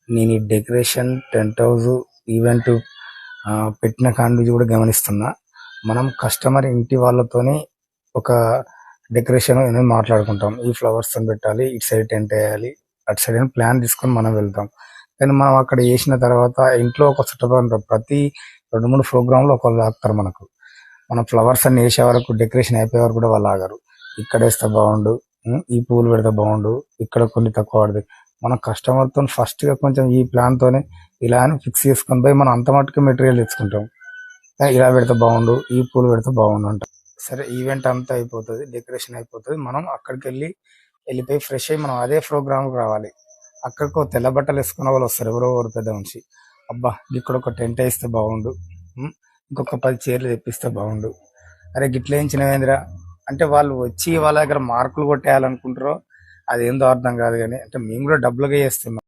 నేను ఈ decoration tent house event పెట్టిన కాడి నుంచి కూడా గమనిస్తున్నా. మనం కస్టమర్ ఇంటి వాళ్ళతోని ఒక డెకరేషన్ అనేది మాట్లాడుకుంటాం. ఈ ఫ్లవర్స్ తో పెట్టాలి, ఇటు సైడ్ టెంట్ వేయాలి, అటు సైడ్ అని ప్లాన్ తీసుకొని మనం వెళ్తాం. కానీ మనం అక్కడ వేసిన తర్వాత ఇంట్లో ఒక చుట్టూ ఉంటారు. ప్రతి 2-3 ప్రోగ్రాంలు ఒకళ్ళు ఆగుతారు మనకు. మనం ఫ్లవర్స్ అన్ని వేసే వరకు, డెకరేషన్ అయిపోయే వరకు కూడా వాళ్ళు ఆగరు. ఇక్కడ వేస్తే బాగుండు, ఈ పూలు పెడితే బాగుండు, ఇక్కడ కొన్ని తక్కువ పడుతుంది. మన కస్టమర్ తో ఫస్ట్ గా కొంచెం ఈ ప్లాన్ తోనే ఇలా అని ఫిక్స్ చేసుకొని పోయి మనం అంత మటుకు మెటీరియల్ తెచ్చుకుంటాం. ఇలా పెడితే బాగుండు, ఈ పూలు పెడితే బాగుండు అంటాం. సరే, ఈవెంట్ అంతా అయిపోతుంది, డెకరేషన్ అయిపోతుంది. మనం అక్కడికి వెళ్ళిపోయి ఫ్రెష్ అయ్యి మనం అదే ప్రోగ్రామ్కి రావాలి. అక్కడికి తెల్ల బట్టలు వేసుకున్న వాళ్ళు వస్తారు, ఎవరో ఎవరు పెద్ద మనిషి. అబ్బా, ఇక్కడ ఒక టెంట్ వేస్తే బాగుండు, ఇంకొక 10 చీరలు తెప్పిస్తే బాగుండు, అరే గిట్ల వేయించినవేంద్రా అంటే వాళ్ళు వచ్చి వాళ్ళ దగ్గర మార్కులు కొట్టేయాలనుకుంటారో అదేందో అర్థం కాదు. కానీ అంటే మేము కూడా డబ్బులుగా చేస్తున్నాం.